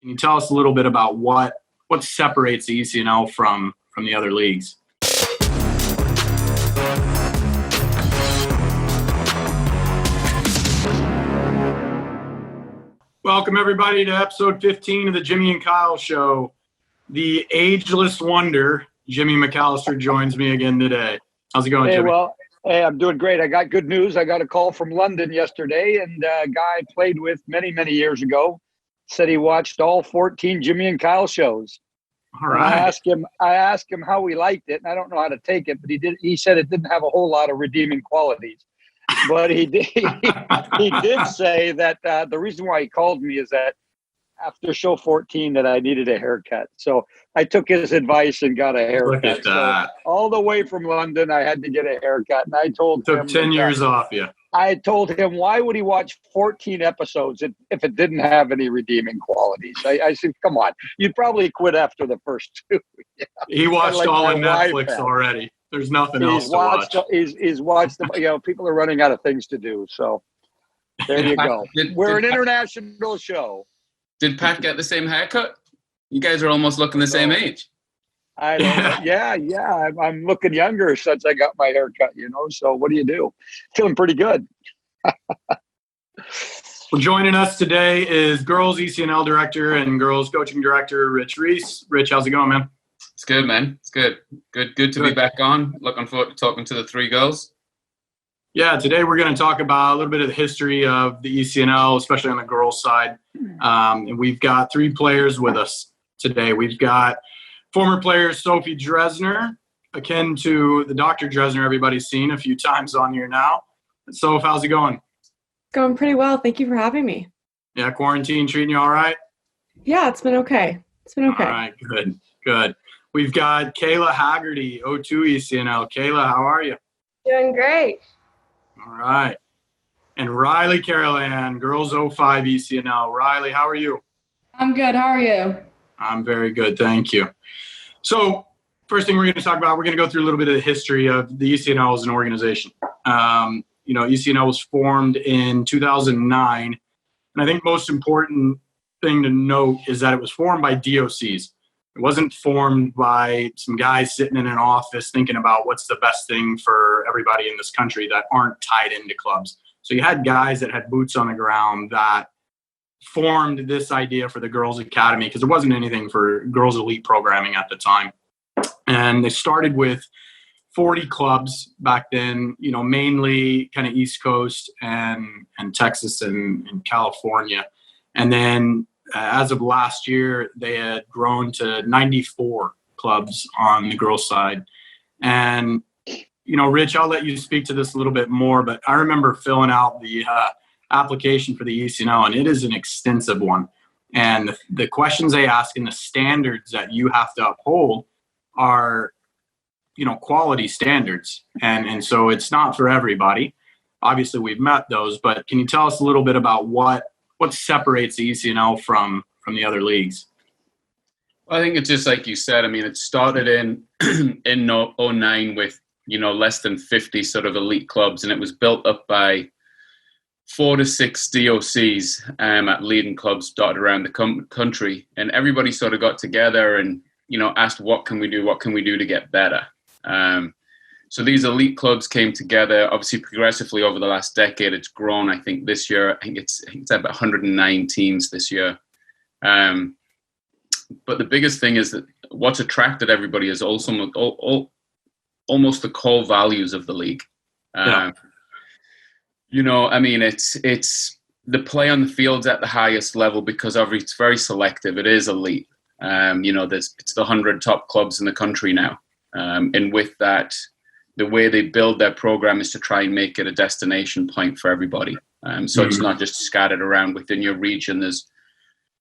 Can you tell us a little bit about what separates the ECNL from the other leagues? Welcome, everybody, to episode 15 of the Jimmy and Kyle Show. The ageless wonder, Jimmy McAllister, joins me again today. How's it going, Jimmy? Hey, I'm doing great. I got good news. I got a call from London yesterday, and a guy I played with many, many years ago said he watched all 14 Jimmy and Kyle shows. All right. And I asked him how he liked it, and I don't know how to take it, but he said it didn't have a whole lot of redeeming qualities. But he did say that the reason why he called me is that after show 14 that I needed a haircut. So I took his advice and got a haircut. Look at that. So all the way from London, I had to get a haircut. And I told him. Took 10 years off you. I told him, why would he watch 14 episodes if it didn't have any redeeming qualities? I said, come on. You'd probably quit after the first two. Yeah. He watched all on Netflix already. There's nothing else to watch. He's watched them. People are running out of things to do. So there you go. We're an international show. Did Pat get the same haircut? You guys are almost looking the same age. I don't know. Yeah. I'm looking younger since I got my haircut, So what do you do? Feeling pretty good. Well, joining us today is girls ECNL director and girls coaching director, Rich Reese. Rich, how's it going, man? It's good, man. It's good. Good to be back on. Looking forward to talking to the three girls. Yeah, today we're going to talk about a little bit of the history of the ECNL, especially on the girls' side. And we've got three players with us today. We've got former player Sophie Dresner, akin to the Dr. Dresner everybody's seen a few times on here now. Soph, how's it going? Going pretty well. Thank you for having me. Yeah, quarantine treating you all right? Yeah, it's been okay. All right, good. We've got Kayla Haggerty, O2 ECNL. Kayla, how are you? Doing great. All right. And Riley Carolan, girls 05 ECNL. Riley, how are you? I'm good. How are you? I'm very good, thank you. So first thing we're going to talk about, we're going to go through a little bit of the history of the ECNL as an organization. ECNL was formed in 2009. And I think most important thing to note is that it was formed by DOCs. It wasn't formed by some guys sitting in an office thinking about what's the best thing for everybody in this country that aren't tied into clubs. So you had guys that had boots on the ground that formed this idea for the Girls Academy because there wasn't anything for girls elite programming at the time. And they started with 40 clubs back then, mainly kind of East Coast and Texas and California. And then as of last year, they had grown to 94 clubs on the girls' side. And, Rich, I'll let you speak to this a little bit more, but I remember filling out the application for the ECNL, and it is an extensive one. And the questions they ask and the standards that you have to uphold are, quality standards. And so it's not for everybody. Obviously, we've met those, but can you tell us a little bit about what separates the ECNL from the other leagues? Well, I think it's just like you said. I mean, it started in 09 with, less than 50 sort of elite clubs, and it was built up by 4 to 6 DOCs at leading clubs dotted around the country. And everybody sort of got together and, asked, what can we do to get better? So these elite clubs came together, obviously progressively over the last decade. It's grown. I think this year, it's about 109 teams this year. But the biggest thing is that what's attracted everybody is also almost the core values of the league. It's the play on the fields at the highest level because it's very selective. It is elite. It's the 100 top clubs in the country now. And with that, the way they build their program is to try and make it a destination point for everybody. So it's not just scattered around within your region. There's,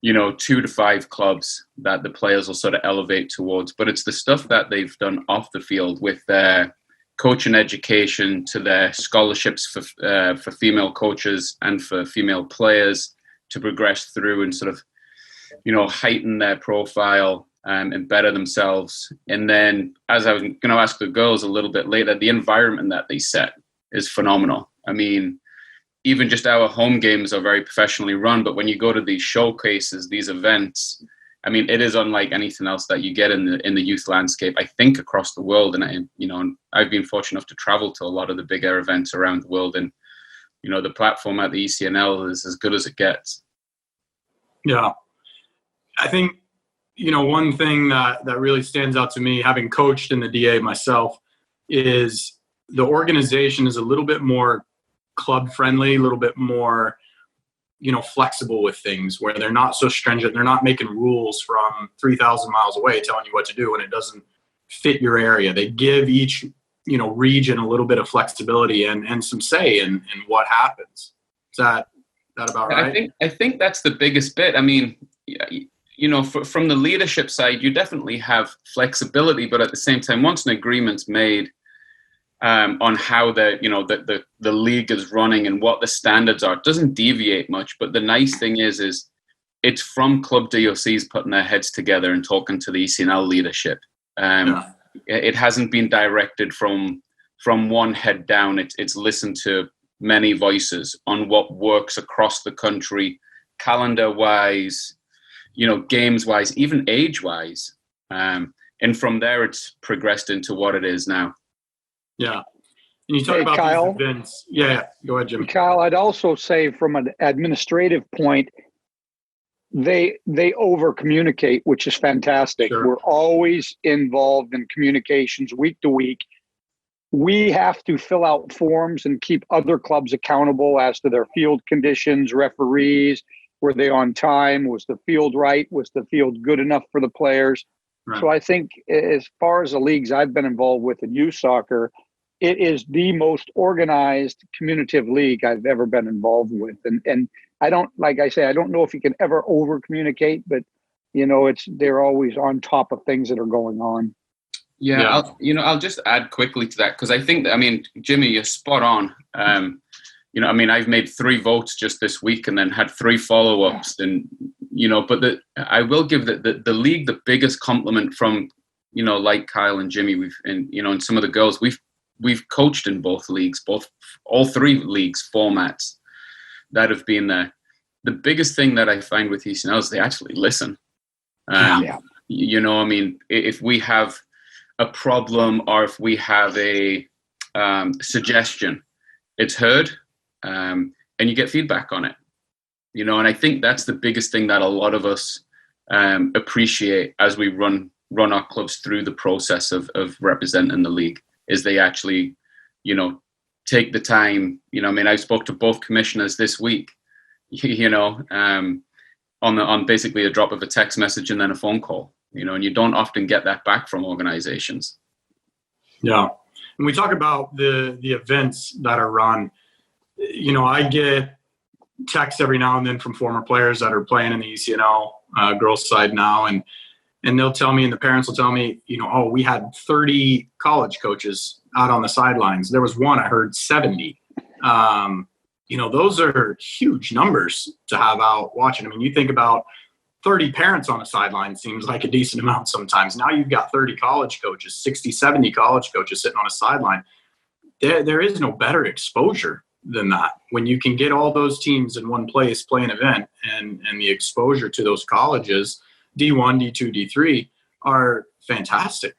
2 to 5 clubs that the players will sort of elevate towards. But it's the stuff that they've done off the field with their coaching education to their scholarships for female coaches and for female players to progress through and sort of, heighten their profile and better themselves. And then, as I was going to ask the girls a little bit later, the environment that they set is phenomenal. I mean, even just our home games are very professionally run. But when you go to these showcases, these events, I mean, it is unlike anything else that you get in the youth landscape, I think, across the world. And I've been fortunate enough to travel to a lot of the bigger events around the world, and the platform at the ECNL is as good as it gets. Yeah, I think one thing that really stands out to me, having coached in the DA myself, is the organization is a little bit more club friendly, a little bit more flexible with things, where they're not so stringent. They're not making rules from 3,000 miles away telling you what to do when it doesn't fit your area. They give each region a little bit of flexibility and some say in what happens. Is that about right? I think that's the biggest bit. I mean, from the leadership side, you definitely have flexibility, but at the same time, once an agreement's made on how the league is running and what the standards are, it doesn't deviate much. But the nice thing is it's from club DOCs putting their heads together and talking to the ECNL leadership. It hasn't been directed from one head down. It's listened to many voices on what works across the country, calendar-wise, games-wise, even age-wise. And from there, it's progressed into what it is now. Yeah. And you talk about Kyle, these events. Yeah, go ahead, Jim. Kyle, I'd also say from an administrative point, they over communicate, which is fantastic. Sure. We're always involved in communications week to week. We have to fill out forms and keep other clubs accountable as to their field conditions, referees. Were they on time? Was the field right? Was the field good enough for the players? Right. So I think as far as the leagues I've been involved with in youth soccer, it is the most organized communicative league I've ever been involved with. And I don't, like I say, I don't know if you can ever over communicate, but they're always on top of things that are going on. Yeah. I'll just add quickly to that, because I think Jimmy, you're spot on. I've made 3 votes just this week and then had 3 follow-ups, and but I will give the league the biggest compliment from like Kyle and Jimmy, and some of the girls we've coached in both leagues, all 3 leagues formats that have been there. The biggest thing that I find with ECNL is they actually listen. If we have a problem or if we have a suggestion, it's heard, and you get feedback on it. And I think that's the biggest thing that a lot of us appreciate as we run our clubs through the process of representing the league, is they actually, take the time. I spoke to both commissioners this week, on basically a drop of a text message and then a phone call, and you don't often get that back from organizations. Yeah. When we talk about the events that are run, I get texts every now and then from former players that are playing in the ECNL girls side now, and they'll tell me, and the parents will tell me, we had 30 college coaches out on the sidelines. There was one, I heard 70. Those are huge numbers to have out watching. You think about 30 parents on a sideline seems like a decent amount sometimes. Now you've got 30 college coaches, 60, 70 college coaches sitting on a sideline. There is no better exposure than that. When you can get all those teams in one place, play an event, and the exposure to those colleges, D1, D2, D3, are fantastic.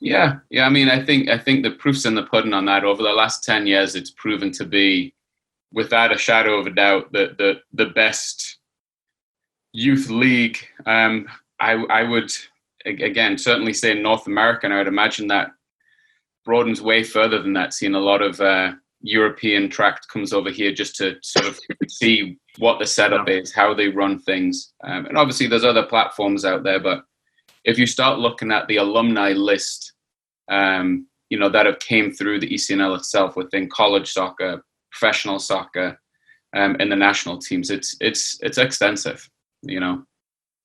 Yeah. I think the proof's in the pudding on that. Over the last 10 years, it's proven to be, without a shadow of a doubt, the best youth league. I would, again, certainly say in North America, and I would imagine that broadens way further than that, seeing a lot of European tract comes over here just to sort of see what the setup is, how they run things. And obviously there's other platforms out there, but if you start looking at the alumni list, that have came through the ECNL itself within college soccer, professional soccer, and the national teams, it's extensive,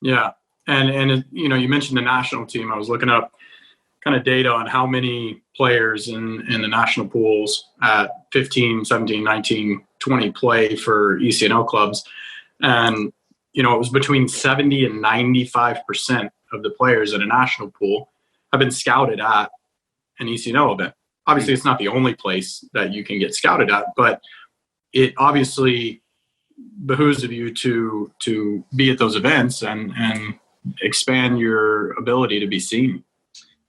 Yeah. And you mentioned the national team. I was looking up kind of data on how many players in the national pools at 15, 17, 19, 20 play for ECNL clubs. And, it was between 70 and 95% of the players in a national pool have been scouted at an ECNL event. Obviously, it's not the only place that you can get scouted at, but it obviously behooves of you to be at those events and expand your ability to be seen.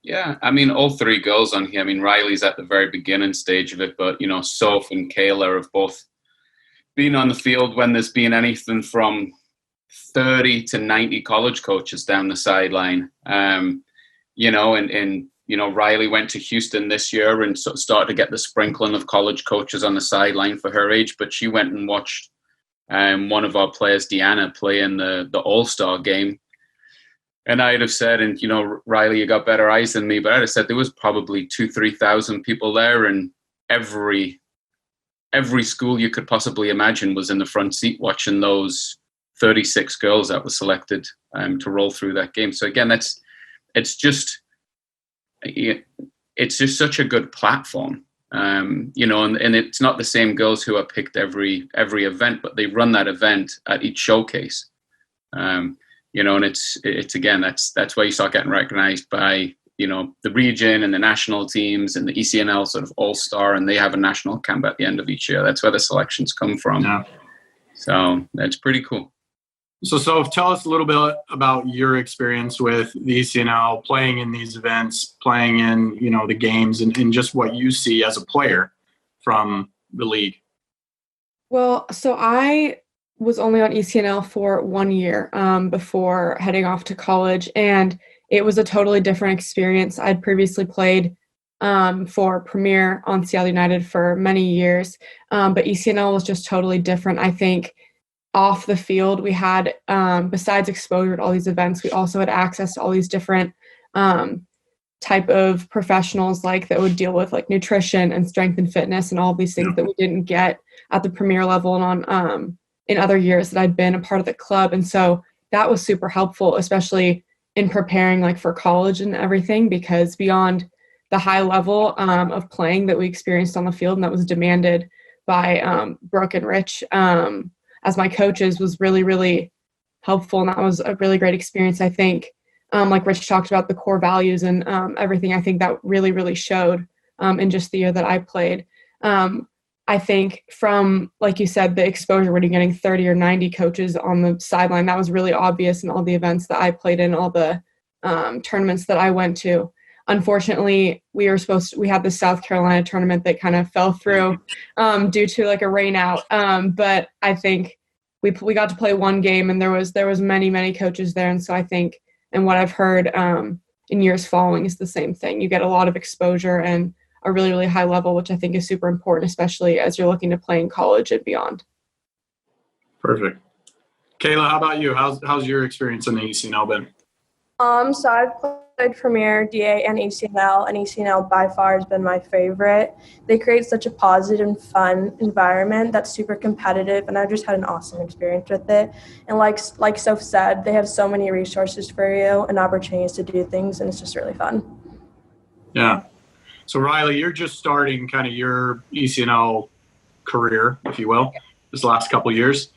Yeah, I mean, all three girls on here. I mean, Riley's at the very beginning stage of it, but, Soph and Kayla have both been on the field when there's been anything from 30 to 90 college coaches down the sideline. And Riley went to Houston this year and sort of started to get the sprinkling of college coaches on the sideline for her age, but she went and watched one of our players, Deanna, play in the All-Star game. And I'd have said, and, Riley, you got better eyes than me, but I'd have said there was probably 2,000-3,000 people there, and every school you could possibly imagine was in the front seat watching those 36 girls that were selected to roll through that game. So again, it's just such a good platform, and it's not the same girls who are picked every event, but they run that event at each showcase. And it's again, that's where you start getting recognized by, the region and the national teams and the ECNL sort of all-star, and they have a national camp at the end of each year. That's where the selections come from. Yeah. So that's pretty cool. So tell us a little bit about your experience with the ECNL, playing in these events, playing in, the games, and just what you see as a player from the league. Well, so I was only on ECNL for 1 year before heading off to college, and it was a totally different experience. I'd previously played for Premier on Seattle United for many years, but ECNL was just totally different. I think off the field, we had, besides exposure to all these events, we also had access to all these different type of professionals that would deal with nutrition and strength and fitness and all these things that we didn't get at the Premier level and on in other years that I'd been a part of the club. And so that was super helpful, especially in preparing for college and everything, because beyond the high level of playing that we experienced on the field and that was demanded by Brooke and Rich as my coaches was really, really helpful. And that was a really great experience. I think, like Rich talked about, the core values and everything, I think that really, really showed in just the year that I played. I think from, like you said, the exposure when you're getting 30 or 90 coaches on the sideline, that was really obvious in all the events that I played in, all the tournaments that I went to. Unfortunately, we had the South Carolina tournament that kind of fell through due to a rain out. But I think we got to play one game, and there was many, many coaches there. And so I think, and what I've heard in years following is the same thing. You get a lot of exposure and a really, really high level, which I think is super important, especially as you're looking to play in college and beyond. Perfect. Kayla, how about you? How's your experience in the ECNL been? So I've played Premier, DA, and ECNL by far has been my favorite. They create such a positive and fun environment that's super competitive, and I've just had an awesome experience with it. And like Soph said, they have so many resources for you and opportunities to do things, and it's just really fun. Yeah. So Riley, you're just starting kind of your ECNL career, if you will, this last couple of years.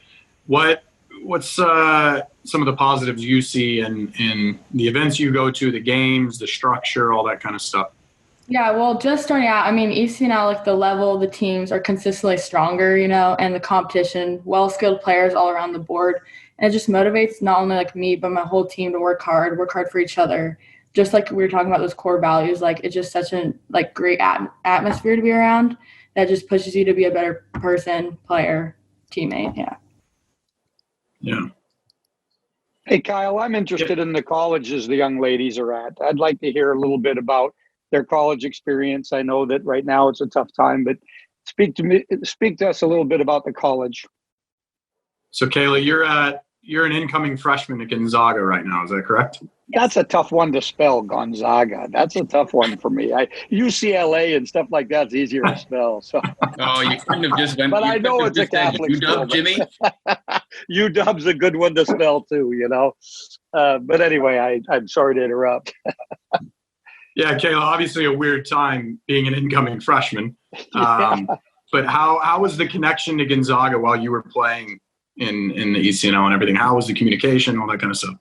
What's some of the positives you see in the events you go to, the games, the structure, all that kind of stuff? Yeah, well, just starting out, I mean, ECNL, the level, the teams are consistently stronger, and the competition, well-skilled players all around the board. And it just motivates not only me, but my whole team to work hard for each other. Just like we were talking about those core values, it's just such a great atmosphere to be around that just pushes you to be a better person, player, teammate. Yeah. Yeah. Hey, Kyle, I'm interested in the colleges the young ladies are at. I'd like to hear a little bit about their college experience. I know that right now it's a tough time, but speak to us a little bit about the college. So Kayla, you're an incoming freshman at Gonzaga right now. Is that correct? That's a tough one to spell, Gonzaga. That's a tough one for me. UCLA and stuff like that's easier to spell. So. Oh, you couldn't have just went. But I know it's a Catholic school. UW, Jimmy. UW's a good one to spell too, But anyway, I'm sorry to interrupt. Yeah, Kayla, obviously a weird time being an incoming freshman. But how was the connection to Gonzaga while you were playing in the ECNL and everything? How was the communication, all that kind of stuff?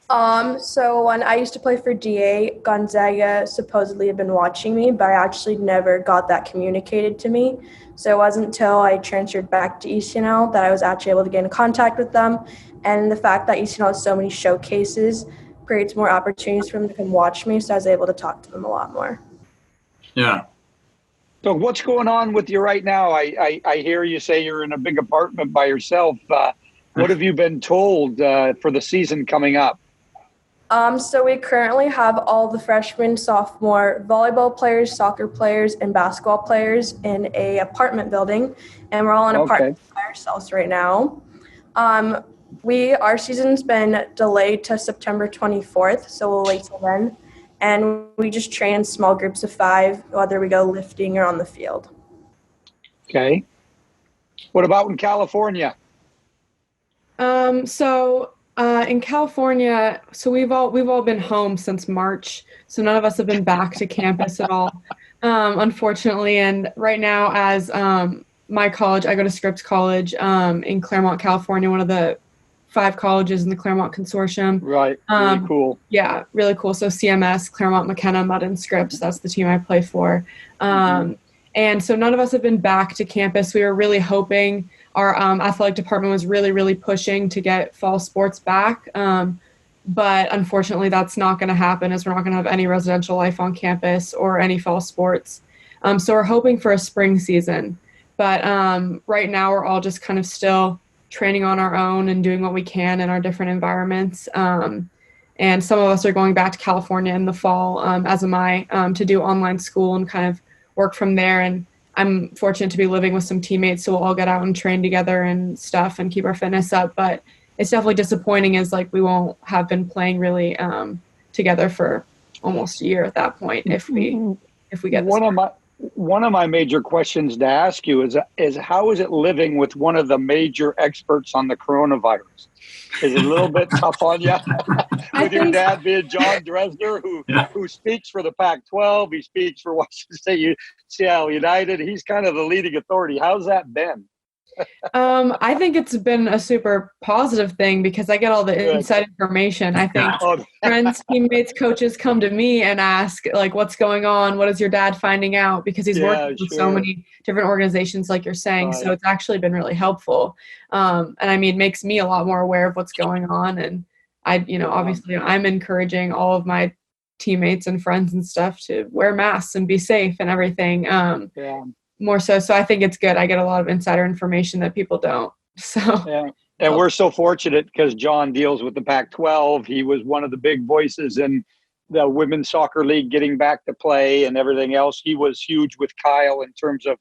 So when I used to play for DA, Gonzaga supposedly had been watching me, but I actually never got that communicated to me. So it wasn't until I transferred back to ECNL that I was actually able to get in contact with them. And the fact that ECNL has so many showcases creates more opportunities for them to come watch me, so I was able to talk to them a lot more. Yeah. So what's going on with you right now? I hear you say you're in a big apartment by yourself. What have you been told for the season coming up? So we currently have all the freshmen, sophomore volleyball players, soccer players, and basketball players in a apartment building, and we're all in apartments by ourselves right now. Our season's been delayed to September 24th, so we'll wait till then. And we just train in small groups of 5, whether we go lifting or on the field. Okay. What about in California? In California, so we've all been home since March, so none of us have been back to campus at all, unfortunately. And right now, as my college, I go to Scripps College in Claremont, California, one of the 5 colleges in the Claremont Consortium. Right, really cool. Yeah, really cool. So CMS, Claremont, McKenna, Mudd, and Scripps, that's the team I play for. And so none of us have been back to campus. We were really hoping, our athletic department was really, really pushing to get fall sports back. But unfortunately, that's not going to happen, as we're not going to have any residential life on campus or any fall sports. So we're hoping for a spring season. But right now, we're all just kind of still training on our own and doing what we can in our different environments. And some of us are going back to California in the fall, as am I, to do online school and kind of work from there. And I'm fortunate to be living with some teammates, so we'll all get out and train together and stuff and keep our fitness up. But it's definitely disappointing, as like we won't have been playing really together for almost a year at that point if we get this. One of my major questions to ask you is how is it living with one of the major experts on the coronavirus? Is it a little bit tough on you? With your dad being John Dresner, who speaks for the Pac-12, he speaks for Washington State, Seattle United. He's kind of the leading authority. How's that been? I think it's been a super positive thing, because I get all the inside information. I think friends, teammates, coaches come to me and ask, like, what's going on? What is your dad finding out? Because he's working with so many different organizations, like you're saying. So it's actually been really helpful. And I mean, it makes me a lot more aware of what's going on. And obviously I'm encouraging all of my teammates and friends and stuff to wear masks and be safe and everything. More so. So I think it's good. I get a lot of insider information that people don't. So and we're so fortunate because John deals with the Pac-12. He was one of the big voices in the women's soccer league getting back to play and everything else. He was huge with Kyle in terms of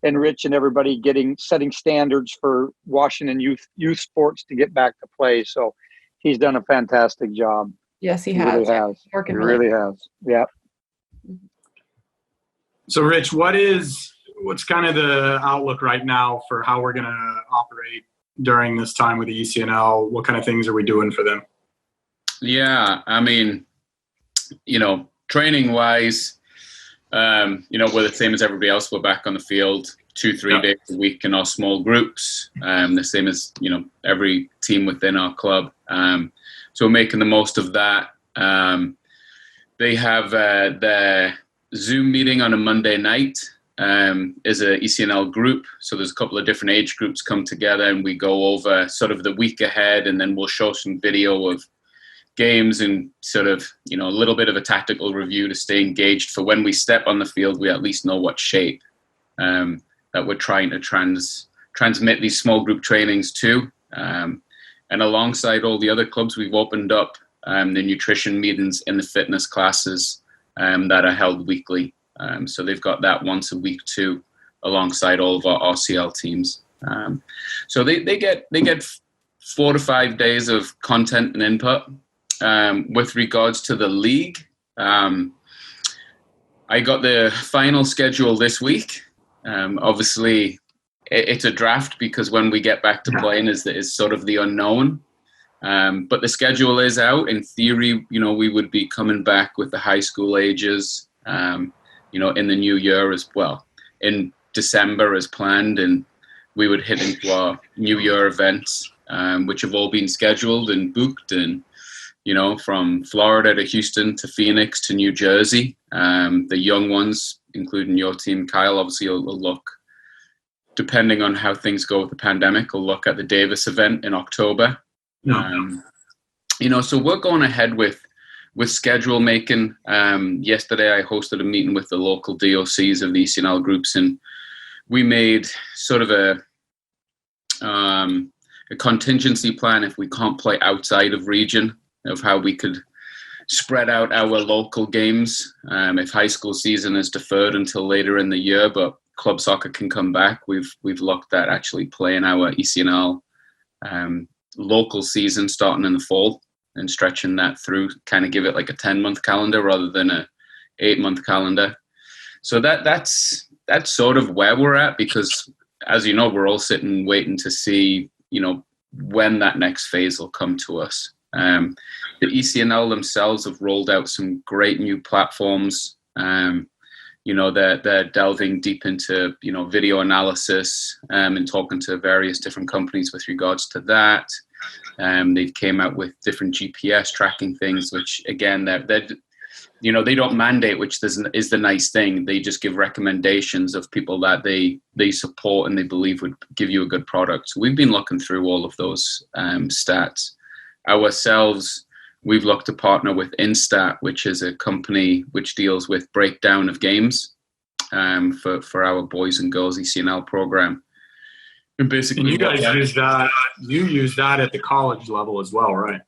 Rich and everybody setting standards for Washington youth sports to get back to play. So he's done a fantastic job. Yes, he has. Really has. Working he really has. Yeah. So Rich, what's kind of the outlook right now for how we're going to operate during this time with the ECNL? What kind of things are we doing for them? Yeah, I mean, training wise, we're the same as everybody else. We're back on the field 2-3 days a week in our small groups, the same as, every team within our club. So we're making the most of that. They have their Zoom meeting on a Monday night. Is a ECNL group, so there's a couple of different age groups come together, and we go over sort of the week ahead, and then we'll show some video of games and sort of a little bit of a tactical review to stay engaged for when we step on the field. We at least know what shape that we're trying to transmit these small group trainings to, and alongside all the other clubs, we've opened up the nutrition meetings in the fitness classes that are held weekly. So they've got that once a week too, alongside all of our RCL teams. So they get 4 to 5 days of content and input. With regards to the league, I got the final schedule this week. Obviously, it's a draft because when we get back to playing is sort of the unknown. But the schedule is out. In theory, we would be coming back with the high school ages. In the new year as well, in December as planned, and we would hit into our New Year events, which have all been scheduled and booked, and from Florida to Houston to Phoenix to New Jersey. The young ones, including your team, Kyle, obviously will look, depending on how things go with the pandemic, will look at the Davis event in October. So we're going ahead with schedule making. Yesterday, I hosted a meeting with the local DOCs of the ECNL groups, and we made sort of a contingency plan if we can't play outside of region, of how we could spread out our local games. If high school season is deferred until later in the year, but club soccer can come back, we've looked at actually playing our ECNL local season starting in the fall and stretching that through, kind of give it like a 10-month calendar rather than a 8-month calendar. So that's sort of where we're at, because as you know, we're all sitting waiting to see, when that next phase will come to us. The ECNL themselves have rolled out some great new platforms. They're delving deep into, video analysis and talking to various different companies with regards to that. They've came out with different GPS tracking things, which again, they don't mandate, which is the nice thing. They just give recommendations of people that they support and they believe would give you a good product. So we've been looking through all of those stats. Ourselves, we've looked to partner with Instat, which is a company which deals with breakdown of games for our boys and girls ECNL program. And basically, and you guys use that. You use that at the college level as well, right?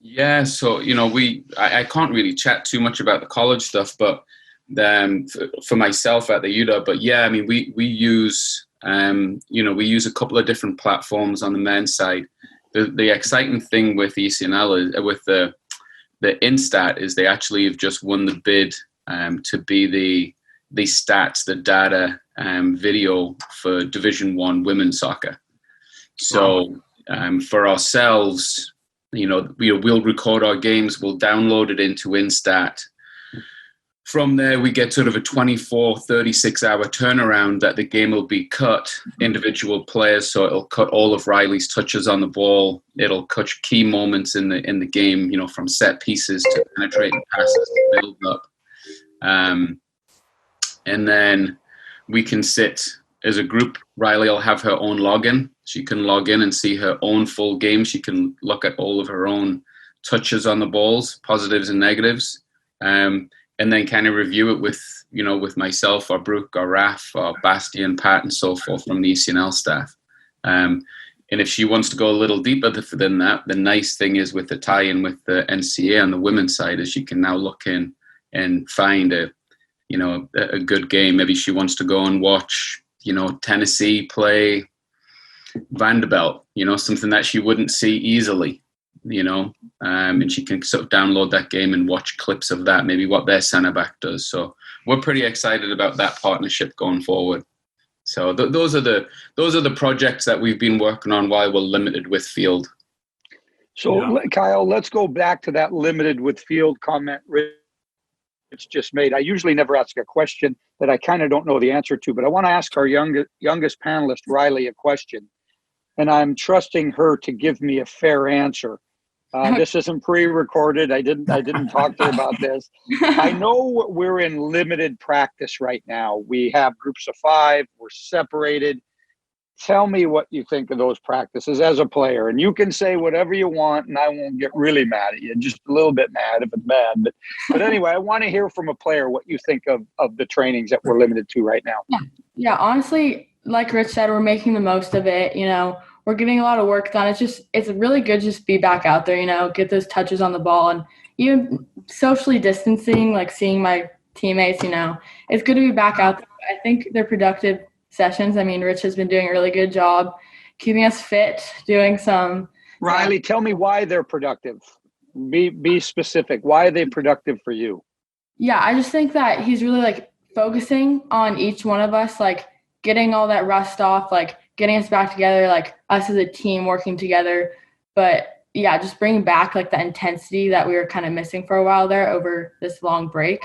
Yeah. So I can't really chat too much about the college stuff, but for myself at the UW. But yeah, I mean, we use we use a couple of different platforms on the men's side. The exciting thing with ECNL is with the Instat is they actually have just won the bid to be the stats, the data video for Division I women's soccer. So for ourselves, we'll record our games, we'll download it into Instat. From there, we get sort of a 24, 36-hour turnaround that the game will be cut individual players. So it'll cut all of Riley's touches on the ball. It'll cut key moments in the game, from set pieces to penetrating passes to build up. And then we can sit as a group. Riley will have her own login. She can log in and see her own full game. She can look at all of her own touches on the balls, positives and negatives. And then kind of review it with myself or Brooke or Raf or Bastian, Pat, and so forth from the ECNL staff. And if she wants to go a little deeper than that, the nice thing is with the tie-in with the NCA on the women's side is she can now look in and find a good game. Maybe she wants to go and watch, Tennessee play Vanderbilt, something that she wouldn't see easily. And she can sort of download that game and watch clips of that, maybe what their center back does. So we're pretty excited about that partnership going forward. So those are the projects that we've been working on while we're limited with field. So Kyle, let's go back to that limited with field comment Rich just made. I usually never ask a question that I kind of don't know the answer to, but I want to ask our youngest panelist, Riley, a question. And I'm trusting her to give me a fair answer. This isn't pre-recorded. I didn't talk to her about this. I know we're in limited practice right now. We have groups of 5. We're separated. Tell me what you think of those practices as a player. And you can say whatever you want, and I won't get really mad at you. Just a little bit mad if it's bad. But anyway, I want to hear from a player what you think of the trainings that we're limited to right now. Yeah, honestly, like Rich said, we're making the most of it. We're getting a lot of work done. It's really good to just be back out there, get those touches on the ball, and even socially distancing, like seeing my teammates, it's good to be back out there. I think they're productive sessions. I mean, Rich has been doing a really good job keeping us fit, doing some. Riley, tell me why they're productive. Be specific. Why are they productive for you? Yeah, I just think that he's really focusing on each one of us, getting all that rust off, getting us back together, us as a team working together. But yeah, just bringing back the intensity that we were kind of missing for a while there over this long break,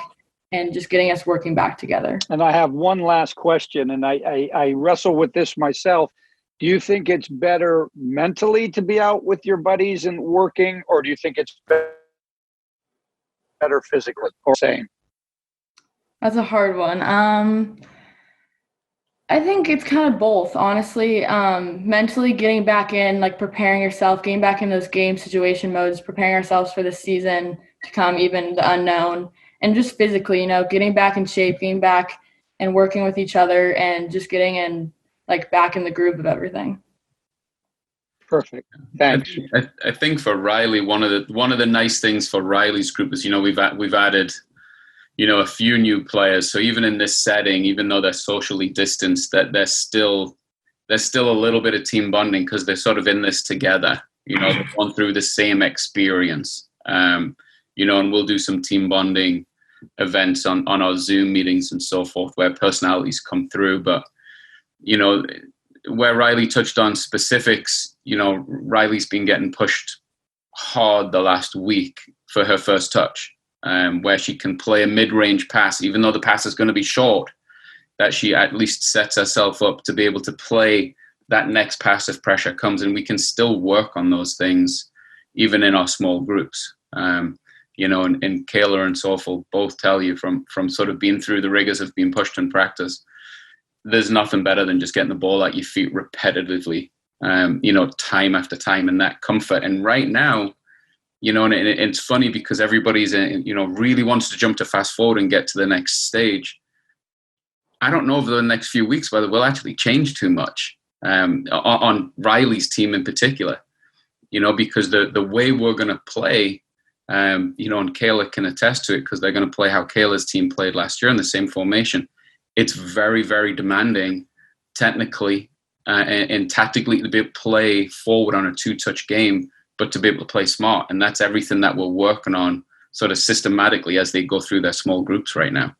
and just getting us working back together. And I have one last question, and I wrestle with this myself. Do you think it's better mentally to be out with your buddies and working, or do you think it's better physically or same? That's a hard one. I think it's kind of both, honestly. Mentally getting back in, like preparing yourself, getting back in those game situation modes, preparing ourselves for the season to come, even the unknown, and just physically, getting back in shape, getting back and working with each other, and just getting in, like, back in the groove of everything. Perfect. Thanks. I think for Riley, one of the nice things for Riley's group is, we've added, a few new players. So even in this setting, even though they're socially distanced, that there's still a little bit of team bonding because they're sort of in this together. They've gone through the same experience. And we'll do some team bonding events on our Zoom meetings and so forth where personalities come through. But, where Riley touched on specifics, Riley's been getting pushed hard the last week for her first touch, where she can play a mid-range pass, even though the pass is going to be short, that she at least sets herself up to be able to play that next pass if pressure comes. And we can still work on those things, even in our small groups. And Kayla and Sophie both tell you from sort of being through the rigors of being pushed in practice, there's nothing better than just getting the ball at your feet repetitively, time after time, and that comfort. And right now, and it's funny because everybody's, really wants to jump to fast forward and get to the next stage. I don't know over the next few weeks whether we'll actually change too much on Riley's team in particular, because the way we're going to play, and Kayla can attest to it because they're going to play how Kayla's team played last year in the same formation. It's very, very demanding technically and tactically to be able to play forward on a two-touch game, but to be able to play smart. And that's everything that we're working on sort of systematically as they go through their small groups right now.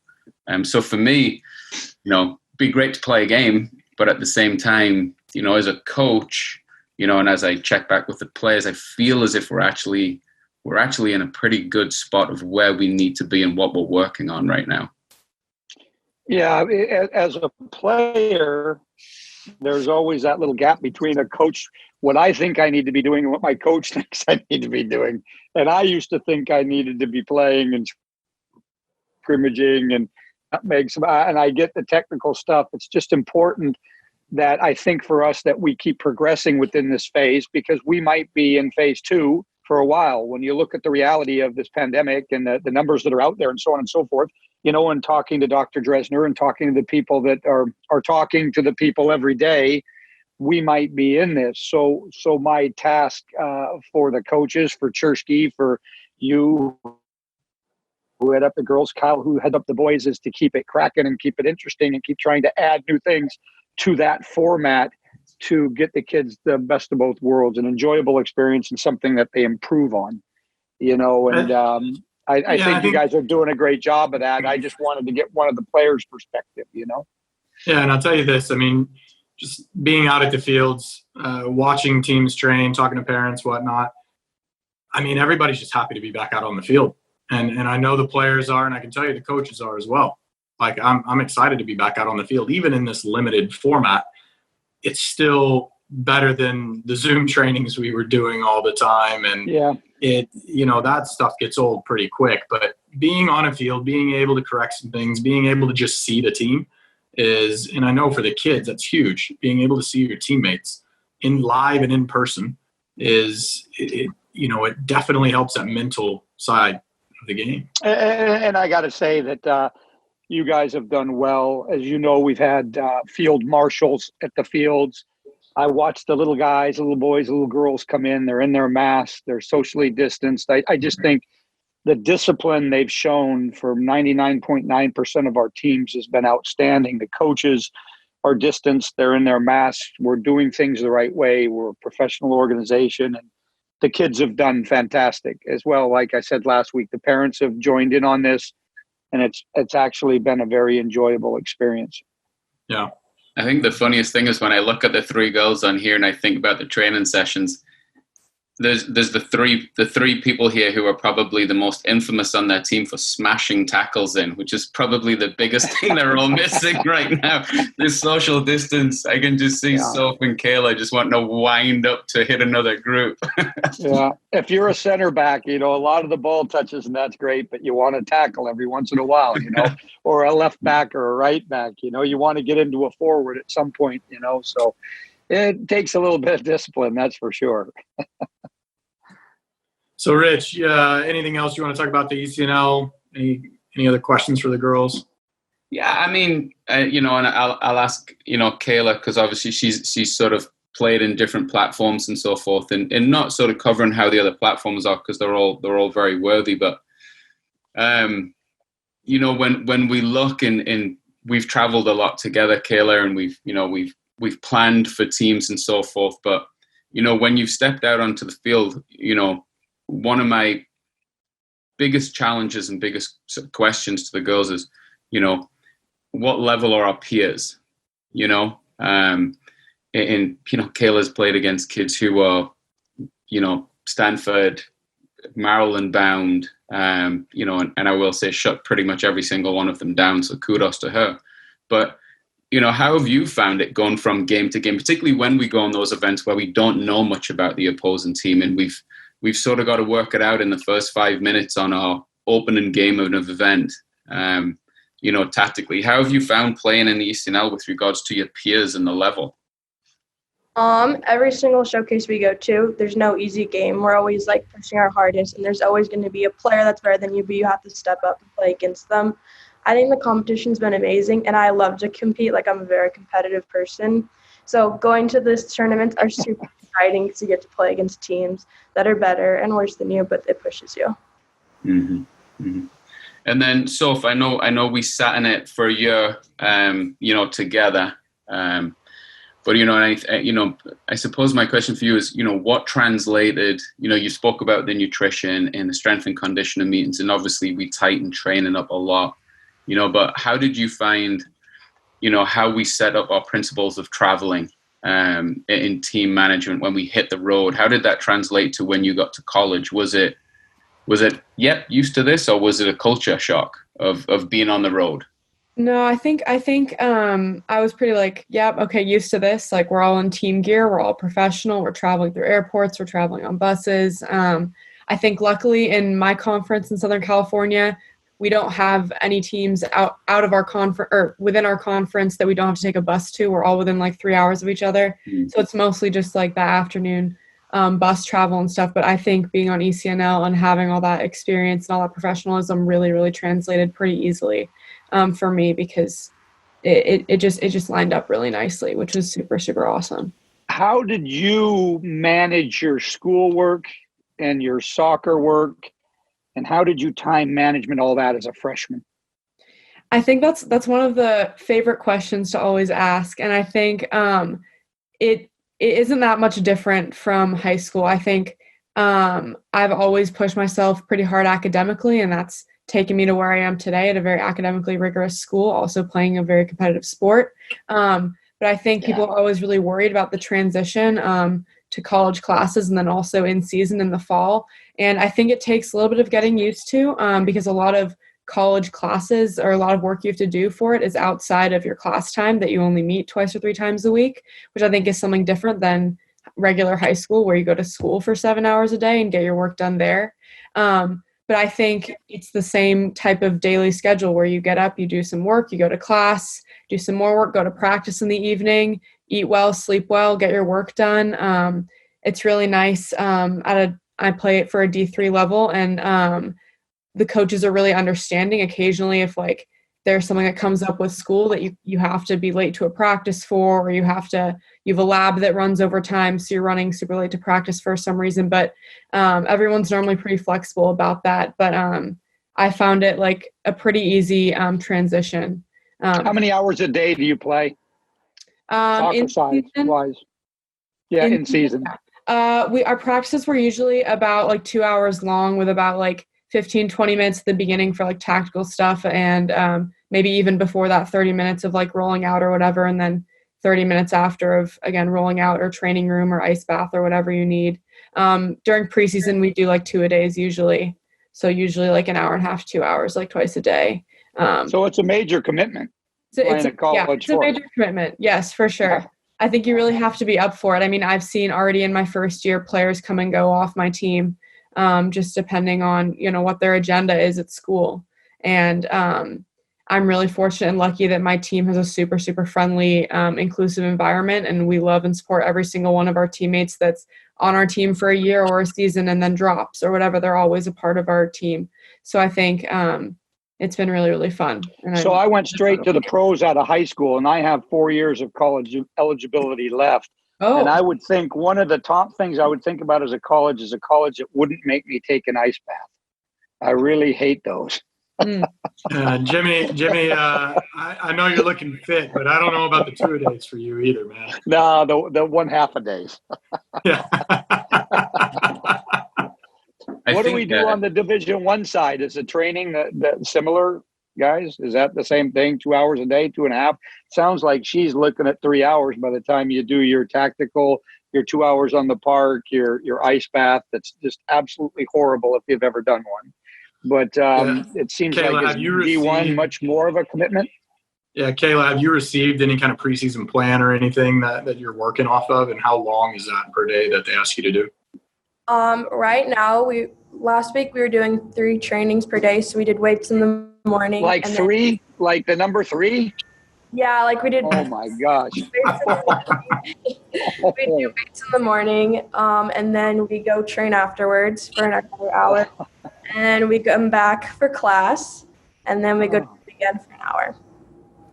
So for me, be great to play a game, but at the same time, as a coach, and as I check back with the players, I feel as if we're actually in a pretty good spot of where we need to be and what we're working on right now. Yeah, as a player, there's always that little gap between a coach, what I think I need to be doing and what my coach thinks I need to be doing. And I used to think I needed to be playing and scrimmaging and I get the technical stuff. It's just important that I think for us that we keep progressing within this phase, because we might be in phase 2 for a while. When you look at the reality of this pandemic and the numbers that are out there and so on and so forth, and talking to Dr. Dresner and talking to the people that are talking to the people every day, we might be in this. So my task for the coaches, for Chersky, for you who head up the girls, Kyle who head up the boys, is to keep it cracking and keep it interesting and keep trying to add new things to that format to get the kids the best of both worlds, an enjoyable experience and something that they improve on, I think you guys are doing a great job of that. I just wanted to get one of the players' perspective, Yeah, and I'll tell you this. I mean, just being out at the fields, watching teams train, talking to parents, whatnot. I mean, everybody's just happy to be back out on the field. And I know the players are, and I can tell you the coaches are as well. Like, I'm excited to be back out on the field. Even in this limited format, it's still better than the Zoom trainings we were doing all the time. And that stuff gets old pretty quick. But being on a field, being able to correct some things, being able to just see the team is, and I know for the kids, that's huge. Being able to see your teammates in live and in person it definitely helps that mental side of the game. And I got to say that you guys have done well. As you know, we've had field marshals at the fields. I watched the little guys, the little boys, the little girls come in. They're in their masks. They're socially distanced. I just think the discipline they've shown for 99.9% of our teams has been outstanding. The coaches are distanced. They're in their masks. We're doing things the right way. We're a professional organization. And the kids have done fantastic as well. Like I said last week, the parents have joined in on this, and it's actually been a very enjoyable experience. Yeah. I think the funniest thing is when I look at the 3 girls on here and I think about the training sessions, there's the three people here who are probably the most infamous on their team for smashing tackles in, which is probably the biggest thing they're all missing right now. This social distance. I can just see Soph and Kayla just wanting to wind up to hit another group. Yeah, if you're a center back, a lot of the ball touches, and that's great, but you want to tackle every once in a while, or a left back or a right back, you want to get into a forward at some point, so it takes a little bit of discipline, that's for sure. So, Rich, anything else you want to talk about the ECNL? Any other questions for the girls? Yeah, I mean, and I'll ask, Kayla, because obviously she's sort of played in different platforms and so forth, and not sort of covering how the other platforms are, because they're all very worthy. But when we look and we've traveled a lot together, Kayla, and we've planned for teams and so forth. But when you've stepped out onto the field, one of my biggest challenges and biggest questions to the girls is, what level are our peers? And Kayla's played against kids who are, Stanford, Maryland bound, and I will say shut pretty much every single one of them down. So kudos to her. But how have you found it going from game to game, particularly when we go on those events where we don't know much about the opposing team, and we've sort of got to work it out in the first 5 minutes on our opening game of an event, tactically. How have you found playing in the ECNL with regards to your peers and the level? Every single showcase we go to, there's no easy game. We're always pushing our hardest, and there's always going to be a player that's better than you, but you have to step up and play against them. I think the competition's been amazing, and I love to compete. I'm a very competitive person. So going to this tournaments are super exciting to get to play against teams that are better and worse than you, but it pushes you. Mm-hmm. Mm-hmm. And then, Soph, I know we sat in it for a year, together. But I suppose my question for you is, what translated? You spoke about the nutrition and the strength and conditioning meetings, and obviously we tightened training up a lot. But how did you find, how we set up our principles of traveling in team management when we hit the road? How did that translate to when you got to college? Was it used to this, or was it a culture shock of being on the road? No, I think I was pretty used to this. We're all in team gear, we're all professional, we're traveling through airports, we're traveling on buses. I think luckily in my conference in Southern California, we don't have any teams out of our conference or within our conference that we don't have to take a bus to. We're all within 3 hours of each other. Mm-hmm. So it's mostly just the afternoon bus travel and stuff. But I think being on ECNL and having all that experience and all that professionalism really, really translated pretty easily for me, because it just lined up really nicely, which was super, super awesome. How did you manage your schoolwork and your soccer work? And how did you time management all that as a freshman? I think that's one of the favorite questions to always ask. And I think it isn't that much different from high school. I think I've always pushed myself pretty hard academically, and that's taken me to where I am today at a very academically rigorous school, also playing a very competitive sport. But I think people are always really worried about the transition to college classes and then also in season in the fall. And I think it takes a little bit of getting used to because a lot of college classes or a lot of work you have to do for it is outside of your class time that you only meet 2 or 3 times a week, which I think is something different than regular high school where you go to school for 7 hours a day and get your work done there. But I think it's the same type of daily schedule where you get up, you do some work, you go to class, do some more work, go to practice in the evening, eat well, sleep well, get your work done. It's really nice. I play it for a D3 level, and the coaches are really understanding. Occasionally, if there's something that comes up with school that you have to be late to a practice for, or you have a lab that runs over time, so you're running super late to practice for some reason. But everyone's normally pretty flexible about that. But I found it a pretty easy transition. How many hours a day do you play? Soccer size-wise? Yeah, in season. Our practices were usually about 2 hours long, with about 15, 20 minutes at the beginning for tactical stuff, and maybe even before that 30 minutes of rolling out or whatever, and then 30 minutes after of again rolling out or training room or ice bath or whatever you need. During preseason, we do like 2-a-days usually. So usually like an hour and a half, 2 hours, like twice a day. So it's a major commitment. It's a major commitment. Yes, for sure. I think you really have to be up for it. I mean, I've seen already in my first year players come and go off my team, just depending on, what their agenda is at school. And I'm really fortunate and lucky that my team has a super, super friendly, inclusive environment, and we love and support every single one of our teammates that's on our team for a year or a season and then drops or whatever. They're always a part of our team. So I think it's been really, really fun. So I went straight to the pros out of high school, and I have 4 years of college eligibility left. Oh. And I would think one of the top things I would think about as a college that wouldn't make me take an ice bath. I really hate those. Jimmy, I know you're looking fit, but I don't know about the 2-a-days for you either, man. No, the 1/2 days. Yeah. What do we do on the Division I side? Is the training that similar, guys? Is that the same thing? 2 hours a day, 2.5? Sounds like she's looking at 3 hours by the time you do your tactical, your 2 hours on the park, your ice bath. That's just absolutely horrible if you've ever done one. But it seems Kayla, like D1 much more of a commitment. Yeah, Kayla, have you received any kind of preseason plan or anything that you're working off of, and how long is that per day that they ask you to do? Right now, last week we were doing 3 trainings per day, so we did weights in the morning. Like and 3? Like the number 3? Yeah, like we did. Oh my gosh. We do weights in the morning, and then we go train afterwards for another hour. And then we come back for class, and then we go again for an hour.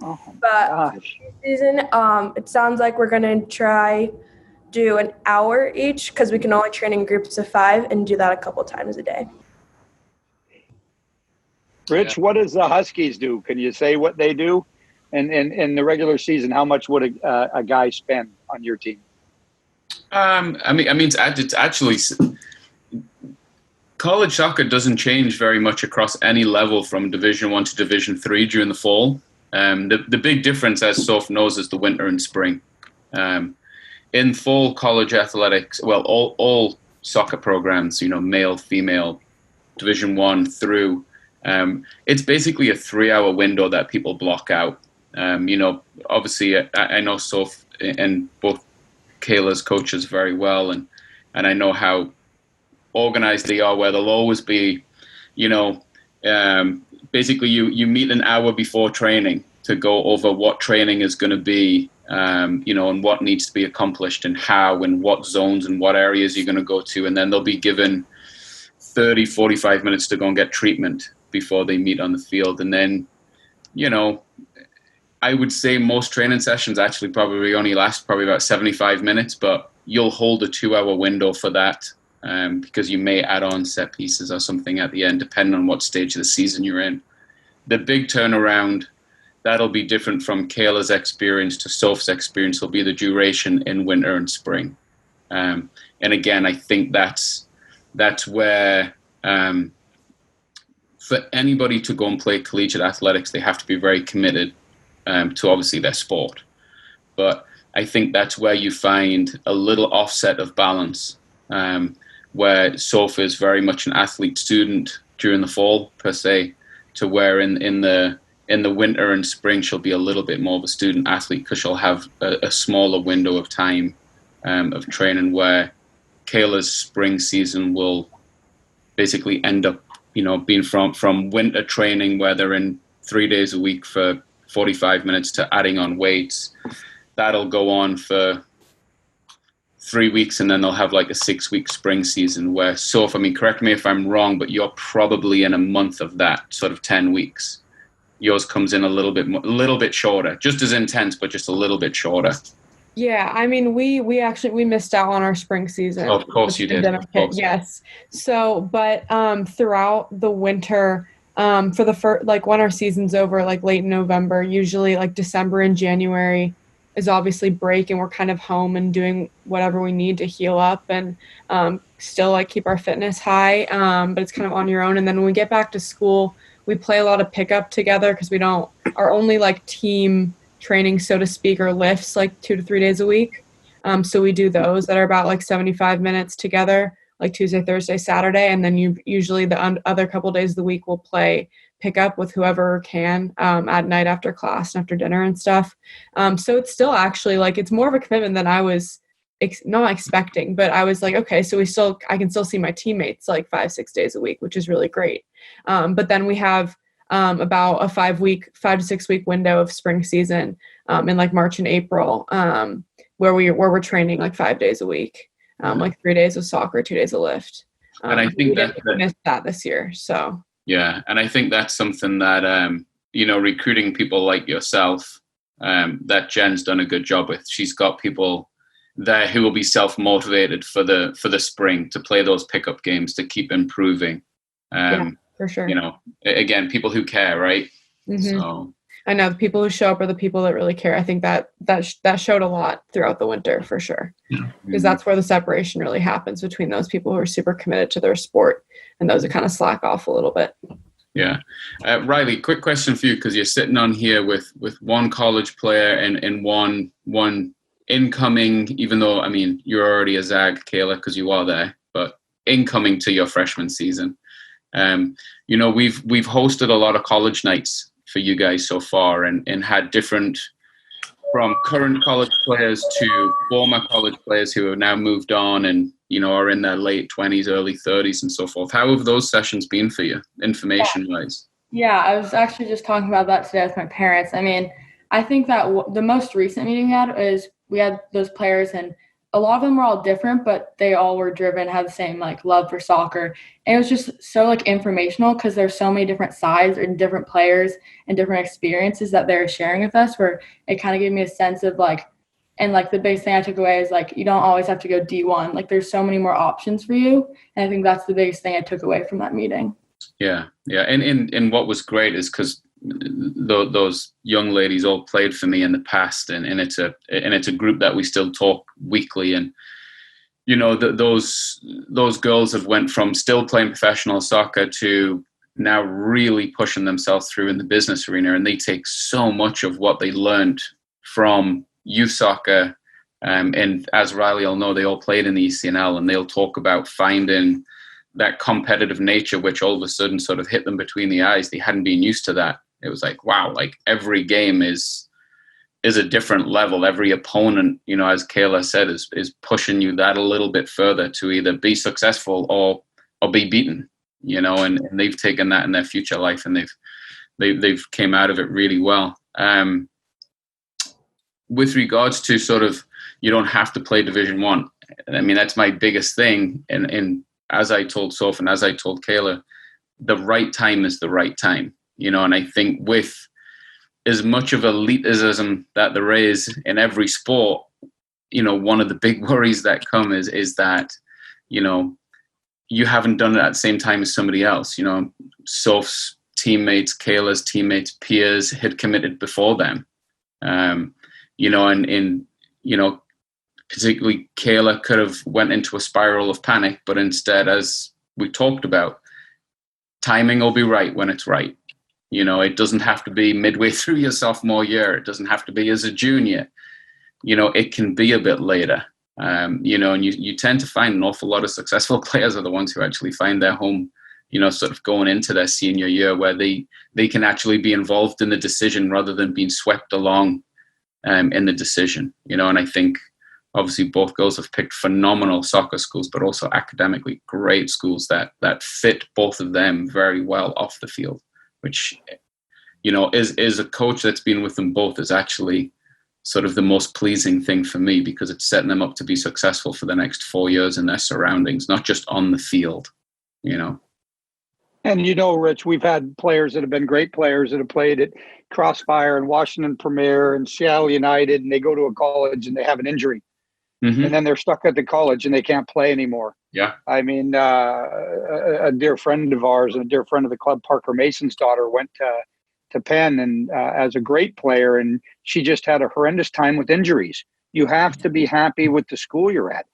Oh, but season, it sounds like we're going to try do an hour each because we can only train in groups of 5 and do that a couple times a day. Rich, what does the Huskies do? Can you say what they do? And in the regular season, how much would a guy spend on your team? I mean, it's actually college soccer doesn't change very much across any level from Division I to Division III during the fall. The big difference, as Soph knows, is the winter and spring. In fall college athletics, well, all soccer programs, male, female, Division I through, it's basically a 3-hour window that people block out. Obviously, I know Soph and both Kayla's coaches very well, and I know how organized they are, where they'll always be, basically you meet an hour before training to go over what training is going to be, and what needs to be accomplished and how and what zones and what areas you're going to go to. And then they'll be given 30, 45 minutes to go and get treatment before they meet on the field. And then, I would say most training sessions actually probably only last probably about 75 minutes, but you'll hold a 2-hour window for that. Because you may add on set pieces or something at the end, depending on what stage of the season you're in. The big turnaround, that'll be different from Kayla's experience to Soph's experience, will be the duration in winter and spring. And again, I think that's where for anybody to go and play collegiate athletics, they have to be very committed to obviously their sport. But I think that's where you find a little offset of balance. Where Soph is very much an athlete student during the fall per se, to where in the winter and spring she'll be a little bit more of a student athlete because she'll have a smaller window of time of training, where Kayla's spring season will basically end up being from winter training where they're in 3 days a week for 45 minutes to adding on weights. That'll go on for 3 weeks, and then they'll have like a 6-week spring season where Soph, correct me if I'm wrong, but you're probably in a month of that, sort of 10 weeks. Yours comes in a little bit shorter, just as intense, but just a little bit shorter. Yeah, we missed out on our spring season. Oh, of course you did. Of course. Yes. So, but throughout the winter, for the first, when our season's over, late November, usually December and January is obviously break, and we're kind of home and doing whatever we need to heal up and still keep our fitness high. But it's kind of on your own. And then when we get back to school, we play a lot of pickup together because our only team training, so to speak, or lifts 2 to 3 days a week. So we do those that are about like 75 minutes together, like Tuesday, Thursday, Saturday. And then usually the other couple days of the week we'll play pickup with whoever can at night after class and after dinner and stuff. So it's still actually like, it's more of a commitment than I was not expecting, but I was like, okay, so I can still see my teammates like 5-6 days a week, which is really great. But then we have about a 5 to 6 week window of spring season in like March and April, where we're training like 5 days a week, like 3 days of soccer, 2 days of lift. And I think we missed that this year. So yeah, and I think that's something that recruiting people like yourself, that Jen's done a good job with. She's got people there who will be self-motivated for the spring to play those pickup games, to keep improving. Yeah, for sure. Again, people who care, right? Mm-hmm. So I know the people who show up are the people that really care. I think that showed a lot throughout the winter for sure, because that's where the separation really happens between those people who are super committed to their sport and those that kind of slack off a little bit. Yeah. Riley, quick question for you, because you're sitting on here with one college player and one incoming, even though, I mean, you're already a Zag, Kayla, because you are there, but incoming to your freshman season. We've hosted a lot of college nights for you guys so far and had different, from current college players to former college players who have now moved on and, are in their late 20s, early 30s and so forth. How have those sessions been for you, information-wise? Yeah, I was actually just talking about that today with my parents. I mean, I think that the most recent meeting we had those players, and a lot of them were all different, but they all were driven, had the same like love for soccer. And it was just so like informational, because there's so many different sides and different players and different experiences that they're sharing with us, where it kind of gave me a sense of like, and like the biggest thing I took away is like, you don't always have to go D1. Like there's so many more options for you. And I think that's the biggest thing I took away from that meeting. Yeah. Yeah. And what was great is because those young ladies all played for me in the past, and it's a group that we still talk weekly, and those girls have went from still playing professional soccer to now really pushing themselves through in the business arena, and they take so much of what they learned from youth soccer, and as Riley will know, they all played in the ECNL, and they'll talk about finding that competitive nature, which all of a sudden sort of hit them between the eyes. They hadn't been used to that. It was like, wow, like every game is a different level. Every opponent, as Kayla said, is pushing you that a little bit further to either be successful or be beaten, and they've taken that in their future life, and they've came out of it really well. With regards to sort of, you don't have to play Division I. I mean, that's my biggest thing. And as I told Soph and as I told Kayla, the right time is the right time. And I think with as much of elitism that there is in every sport, one of the big worries that come is that, you haven't done it at the same time as somebody else. Soph's teammates, Kayla's teammates, peers had committed before them. And particularly Kayla could have went into a spiral of panic, but instead, as we talked about, timing will be right when it's right. It doesn't have to be midway through your sophomore year. It doesn't have to be as a junior. It can be a bit later. And you tend to find an awful lot of successful players are the ones who actually find their home, sort of going into their senior year, where they can actually be involved in the decision rather than being swept along in the decision. And I think obviously both girls have picked phenomenal soccer schools, but also academically great schools that fit both of them very well off the field, which, is a coach that's been with them both is actually sort of the most pleasing thing for me, because it's setting them up to be successful for the next 4 years in their surroundings, not just on the field, And Rich, we've had players that have been great players that have played at Crossfire and Washington Premier and Seattle United, and they go to a college and they have an injury. Mm-hmm. And then they're stuck at the college and they can't play anymore. Yeah. I mean, a dear friend of ours and a dear friend of the club, Parker Mason's daughter, went to Penn and as a great player, and she just had a horrendous time with injuries. You have to be happy with the school you're at.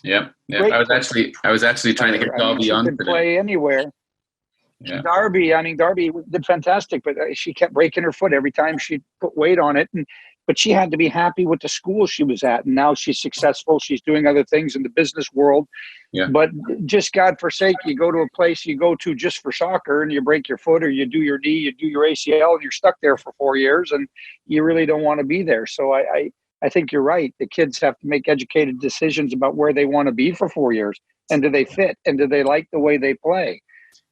Yeah. I was actually trying to get Darby on today. She could play anywhere. Yeah. Darby did fantastic, but she kept breaking her foot every time she put weight on it. And but she had to be happy with the school she was at. And now she's successful. She's doing other things in the business world. Yeah. But just God forsake, you go to a place you go to just for soccer and you break your foot or you do your knee, you do your ACL, and you're stuck there for 4 years and you really don't want to be there. So I think you're right. The kids have to make educated decisions about where they want to be for 4 years. And do they fit? And do they like the way they play?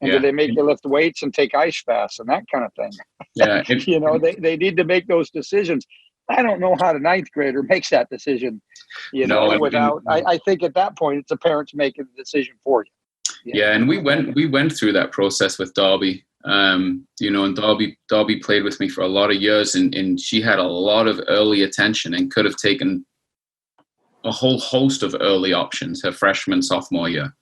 And do they make you lift weights and take ice baths and that kind of thing? Yeah. They need to make those decisions. I don't know how the ninth grader makes that decision, I think at that point, it's the parents making the decision for you. Yeah. And we went through that process with Darby, and Darby played with me for a lot of years and she had a lot of early attention and could have taken a whole host of early options her freshman, sophomore year.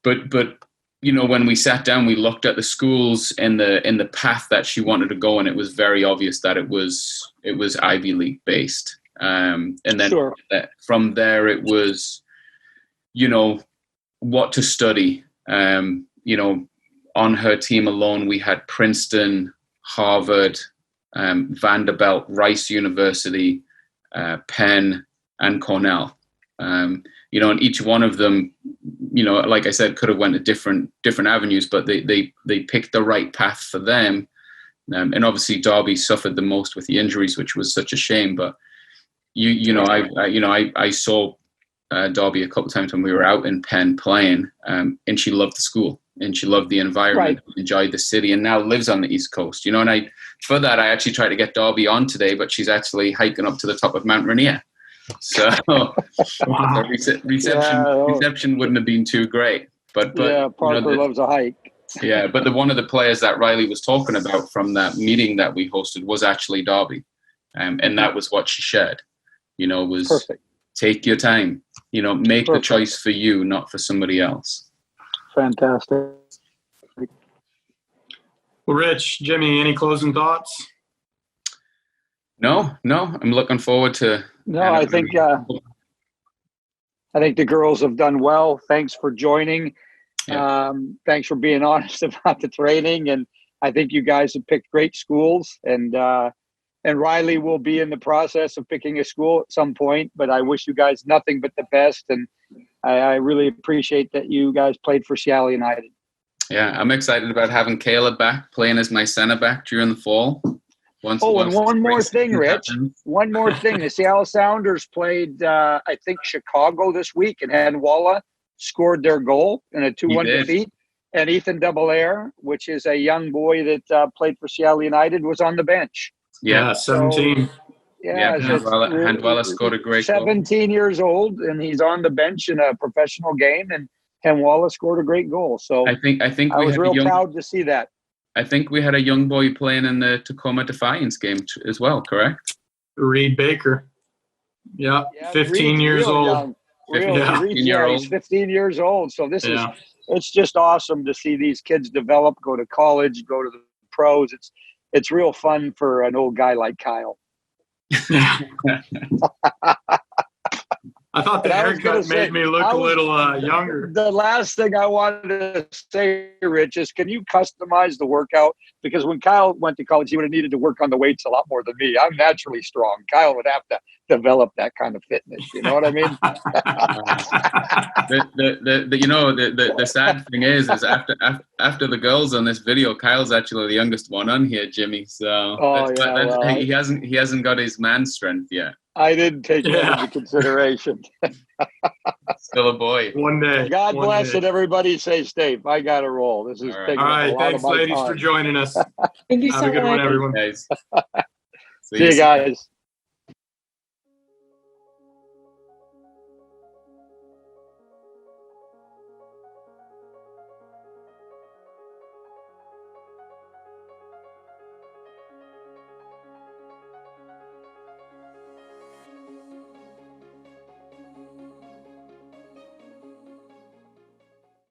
But when we sat down, we looked at the schools and the path that she wanted to go, and it was very obvious that it was Ivy League based. And then from there, it was, what to study. On her team alone, we had Princeton, Harvard, Vanderbilt, Rice University, Penn, and Cornell. And each one of them, like I said, could have went to different avenues, but they picked the right path for them. And obviously Darby suffered the most with the injuries, which was such a shame. But I saw Darby a couple of times when we were out in Penn playing, and she loved the school and she loved the environment, enjoyed the city, and now lives on the East Coast. And I actually tried to get Darby on today, but she's actually hiking up to the top of Mount Rainier. So reception wouldn't have been too great. But Parker loves a hike. Yeah, but one of the players that Riley was talking about from that meeting that we hosted was actually Darby, and that was what she shared. Was perfect. Take your time. Make the choice for you, not for somebody else. Fantastic. Well, Rich, Jimmy, any closing thoughts? No. I'm looking forward to. No, I think the girls have done well. Thanks for joining. Yeah. Thanks for being honest about the training, and I think you guys have picked great schools. And Riley will be in the process of picking a school at some point. But I wish you guys nothing but the best, and I really appreciate that you guys played for Seattle United. Yeah, I'm excited about having Caleb back playing as my center back during the fall. And one more thing, Rich. One more thing. The Seattle Sounders played, I think, Chicago this week, and Hanwalla scored their goal in a 2-1 defeat. And Ethan Double-Air, which is a young boy that played for Seattle United, was on the bench. Yeah, 17. Hanwalla scored a great 17 goal. Years old, and he's on the bench in a professional game, and Hanwalla scored a great goal. So I think I was real proud to see that. I think we had a young boy playing in the Tacoma Defiance game as well, correct? Reed Baker. Yeah, 15 years old. He's 15 years old. So it's just awesome to see these kids develop, go to college, go to the pros. It's real fun for an old guy like Kyle. I thought the haircut made me look a little younger. The last thing I wanted to say, Rich, is can you customize the workout? Because when Kyle went to college, he would have needed to work on the weights a lot more than me. I'm naturally strong. Kyle would have to develop that kind of fitness. You know what I mean? The sad thing is after the girls on this video, Kyle's actually the youngest one on here, Jimmy. So he hasn't got his man strength yet. I didn't take that into consideration. Still a boy. One day. God bless and everybody stay safe. I got to roll. This is taking all right. a lot Thanks, of my ladies, time. for joining us. Thank you so much. Have a good one, everyone. Guys. See you guys.